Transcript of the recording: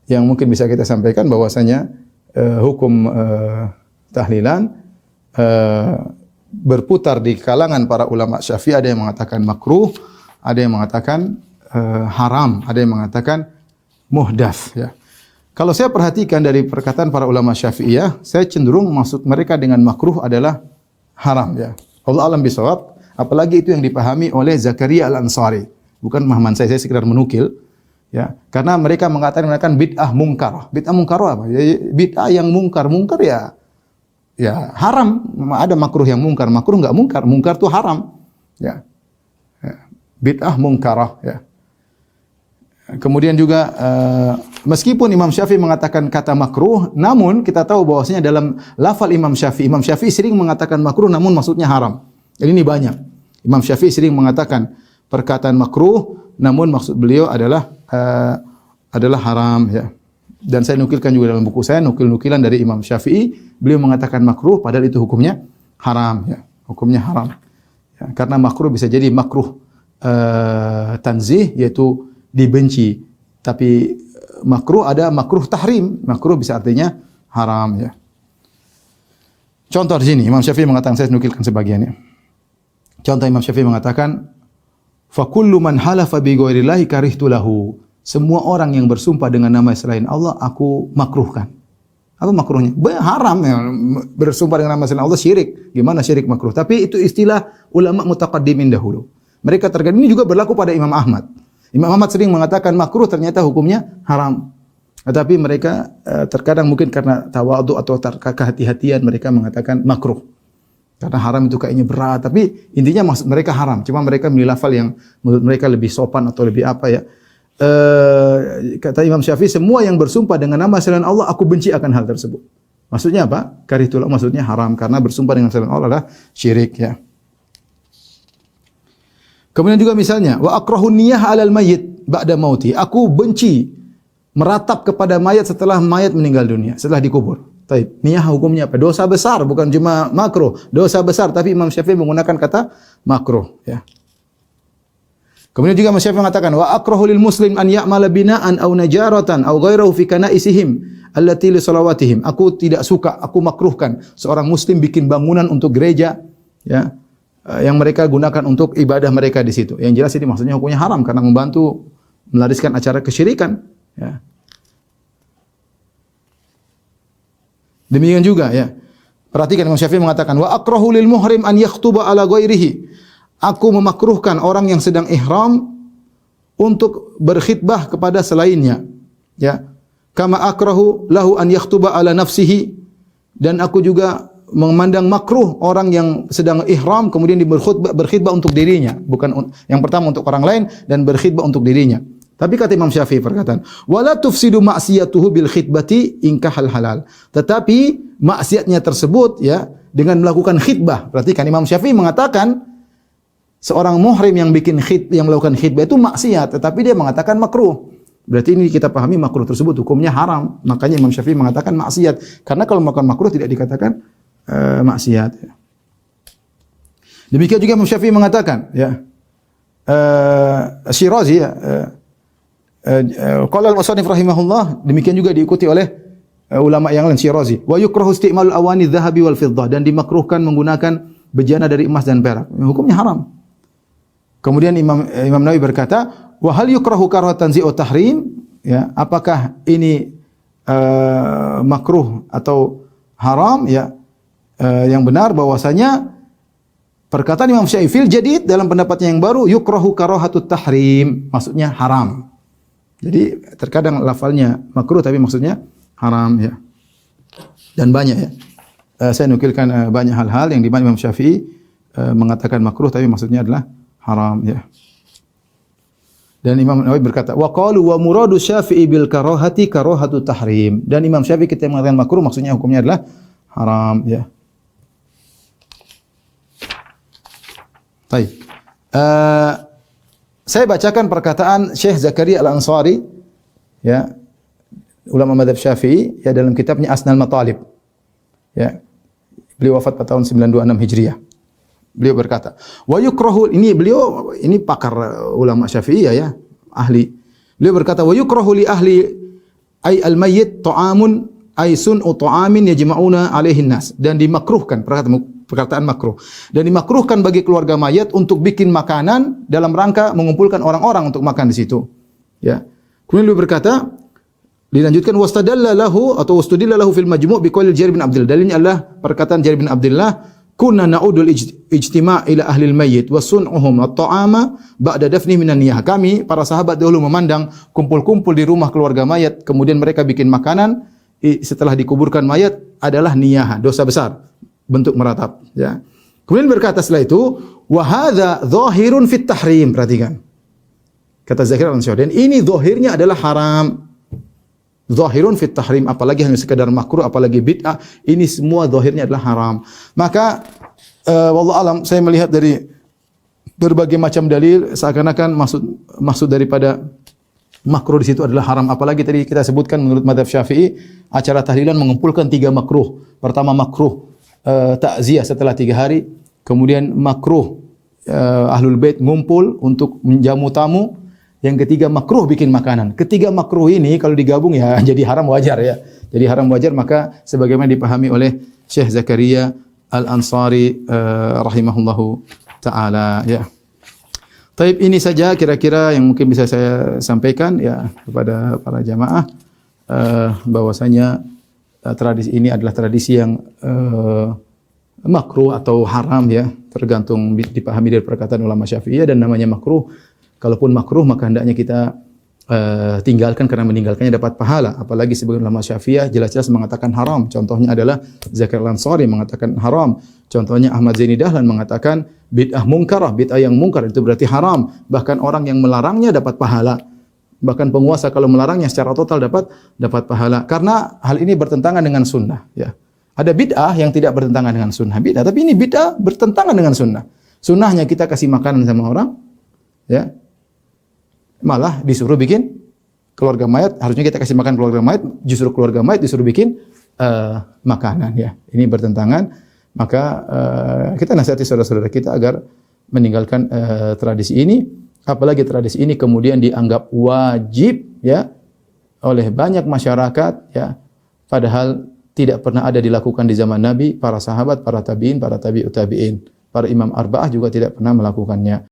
yang mungkin bisa kita sampaikan bahwasanya hukum tahlilan berputar di kalangan para ulama Syafi'i. Ada yang mengatakan makruh, ada yang mengatakan haram, ada yang mengatakan muhdats, ya. Kalau saya perhatikan dari perkataan para ulama Syafi'iyah, saya cenderung maksud mereka dengan makruh adalah haram, ya. Allah alam bisawab, apalagi itu yang dipahami oleh Zakaria Al-Ansari. Bukan pemahaman saya sekedar menukil, ya. Karena mereka mengatakan bid'ah mungkar. Bid'ah mungkar apa? Ya, bid'ah yang mungkar ya haram. Ada makruh yang mungkar, makruh enggak mungkar. Mungkar itu haram, ya. Bid'ah mungkarah, ya. Kemudian juga meskipun Imam Syafi'i mengatakan kata makruh, namun kita tahu bahwasanya dalam lafal Imam Syafi'i sering mengatakan makruh namun maksudnya haram. Jadi ini banyak. Imam Syafi'i sering mengatakan perkataan makruh namun maksud beliau adalah haram, ya. Dan saya nukilkan juga dalam buku saya, nukil-nukilan dari Imam Syafi'i, beliau mengatakan makruh padahal itu hukumnya haram, ya. Hukumnya haram. Ya, karena makruh bisa jadi makruh tanzih, yaitu dibenci. Tapi makruh ada makruh tahrim. Makruh bisa artinya haram, ya. Contoh di sini Imam Syafi'i mengatakan, saya nukilkan sebagiannya. Contoh Imam Syafi'i mengatakan, fa kullu man halafa bi ghairillahi karihtu lahu. Semua orang yang bersumpah dengan nama selain Allah aku makruhkan. Apa makruhnya? Haram, ya. Bersumpah dengan nama selain Allah syirik. Gimana syirik makruh? Tapi itu istilah ulama mutaqaddimin dahulu. Mereka terkadang ini juga berlaku pada Imam Ahmad. Imam Ahmad sering mengatakan makruh, ternyata hukumnya haram. Tetapi mereka terkadang mungkin karena tawadhu atau kehati-hatian mereka mengatakan makruh. Karena haram itu kayaknya berat, tapi intinya maksud mereka haram. Cuma mereka memilih lafal yang menurut mereka lebih sopan atau lebih apa, ya. Kata Imam Syafi'i, semua yang bersumpah dengan nama selain Allah aku benci akan hal tersebut. Maksudnya apa? Karihtulah, maksudnya haram karena bersumpah dengan selain Allah adalah syirik, ya. Kemudian juga misalnya wa akrahun niyah 'alal mayyit ba'da mauti. Aku benci meratap kepada mayat setelah mayat meninggal dunia, setelah dikubur. Taib. Niyah hukumnya apa? Dosa besar, bukan cuma makruh. Dosa besar, tapi Imam Syafi'i menggunakan kata makruh, ya. Kemudian juga Imam Syafi'i mengatakan wa akrahu lil muslim an ya'mala bina'an aw najaratan aw ghairahu fi kanaisihim allati li salawatihim. Aku tidak suka, aku makruhkan seorang muslim bikin bangunan untuk gereja, ya, yang mereka gunakan untuk ibadah mereka di situ. Yang jelas ini maksudnya hukumnya haram karena membantu melariskan acara kesyirikan, ya. Demikian juga, ya. Perhatikan Imam Syafi'i mengatakan wa akrahu lil muhrim an yakhtuba ala ghairihi. Aku memakruhkan orang yang sedang ihram untuk berkhitbah kepada selainnya, ya. Kama akrahu lahu an yakhtuba ala nafsihi, dan aku juga memandang makruh orang yang sedang ihram kemudian berkhitbah untuk dirinya, bukan yang pertama untuk orang lain dan berkhitbah untuk dirinya. Tapi kata Imam Syafi'i perkataan, wala tufsidu ma'siyatuhu bil khitbati inkahal halal. Tetapi maksiatnya tersebut, ya, dengan melakukan khitbah. Perhatikan Imam Syafi'i mengatakan seorang muhrim yang melakukan khitbah itu maksiat, tetapi dia mengatakan makruh. Berarti ini kita pahami makruh tersebut hukumnya haram. Makanya Imam Syafi'i mengatakan maksiat. Karena kalau melakukan makruh tidak dikatakan maksiat. Demikian juga Imam Syafi'i mengatakan, ya, Syirazi, ya, qala al-musannif rahimahullah, demikian juga diikuti oleh ulama yang lain, Syirazi. Wa yukrahu isti'malul awani dhahabi wal fiddah, dan dimakruhkan menggunakan bejana dari emas dan perak. Hukumnya haram. Kemudian Imam Nawawi berkata, wa hal yukrahu karahatan zi'u tahrim, ya, apakah ini makruh atau haram, ya. Yang benar bahwasanya perkataan Imam Syafi'i fil jadid dalam pendapatnya yang baru yukrahu karahatut tahrim, maksudnya haram. Jadi terkadang lafalnya makruh tapi maksudnya haram, ya. Dan banyak, ya. Saya nukilkan banyak hal-hal yang di mana Imam Syafi'i mengatakan makruh tapi maksudnya adalah haram, ya. Dan Imam Nawawi berkata, wa qalu wa muradu Syafi'i bil karahati karahatu tahrim. Dan Imam Syafi'i ketika mengatakan makruh maksudnya hukumnya adalah haram, ya. Baik. Saya bacakan perkataan Syekh Zakaria Al-Ansari, ya, ulama mazhab Syafi'i, ya, dalam kitabnya Asnal Matalib. Ya. Beliau wafat pada tahun 926 Hijriah. Beliau berkata, wa yukrahu, ini pakar ulama Syafi'iyah, ya, ahli. Beliau berkata, wa yukrahu li ahli ay al-mayyit ta'amun ay sun'u ta'amin yajma'una alaihi nas, dan dimakruhkan, perkataan makruh, dan dimakruhkan bagi keluarga mayat untuk bikin makanan dalam rangka mengumpulkan orang-orang untuk makan di situ. Ya. Kemudian beliau berkata, dilanjutkan wastadalla lahu atau wastudilla lahu fil majmu' biqaul Jarir bin Abdullah. Dalilnya adalah perkataan Jarir bin Abdullah, kunna na'udul ijtima' ila ahli al-mayyit wa sun'uhum at-ta'ama ba'da dafni minan niyah. Kami para sahabat dahulu memandang kumpul-kumpul di rumah keluarga mayat kemudian mereka bikin makanan setelah dikuburkan mayat adalah niyah, dosa besar, bentuk meratap, ya. Kemudian berkata setelah itu, wa hadza dhahirun fit tahrim. Perhatikan. Kata Zakir Al-Ansari, ini zahirnya adalah haram. Zahirun fit tahrim, apalagi hanya sekedar makruh, apalagi bid'ah, ini semua zahirnya adalah haram. Maka wallahu alam, saya melihat dari berbagai macam dalil seakan-akan maksud daripada makruh di situ adalah haram. Apalagi tadi kita sebutkan menurut mazhab Syafi'i, acara tahlilan mengumpulkan 3 makruh. Pertama makruh takziah setelah 3 hari, kemudian makruh ahlul bait ngumpul untuk menjamu tamu, yang ketiga makruh bikin makanan. Ketiga makruh ini kalau digabung ya jadi haram wajar ya. Jadi haram wajar, maka sebagaimana dipahami oleh Syekh Zakaria Al-Ansari rahimahullahu taala, ya. Taib, ini saja kira-kira yang mungkin bisa saya sampaikan ya kepada para jamaah, bahwasanya tradisi ini adalah tradisi yang makruh atau haram ya, tergantung dipahami dari perkataan ulama Syafi'iyah. Dan namanya makruh, kalaupun makruh maka hendaknya kita tinggalkan, karena meninggalkannya dapat pahala. Apalagi sebagian ulama Syafi'iyah jelas-jelas mengatakan haram. Contohnya adalah Zakir Al-Ansari mengatakan haram. Contohnya Ahmad Zaini Dahlan mengatakan bid'ah mungkarah, bid'ah yang mungkar itu berarti haram. Bahkan orang yang melarangnya dapat pahala. Bahkan penguasa kalau melarangnya secara total dapat pahala. Karena hal ini bertentangan dengan sunnah, ya. Ada bid'ah yang tidak bertentangan dengan sunnah, bid'ah, tapi ini bid'ah bertentangan dengan sunnah. Sunnahnya kita kasih makanan sama orang, ya. Malah disuruh bikin keluarga mayat, harusnya kita kasih makan keluarga mayat, justru keluarga mayat disuruh bikin makanan, ya. Ini bertentangan, maka kita nasihati saudara-saudara kita agar meninggalkan tradisi ini, apalagi tradisi ini kemudian dianggap wajib, ya, oleh banyak masyarakat, ya, padahal tidak pernah ada dilakukan di zaman Nabi, para sahabat, para tabi'in, para tabi'ut tabi'in, para imam arba'ah juga tidak pernah melakukannya.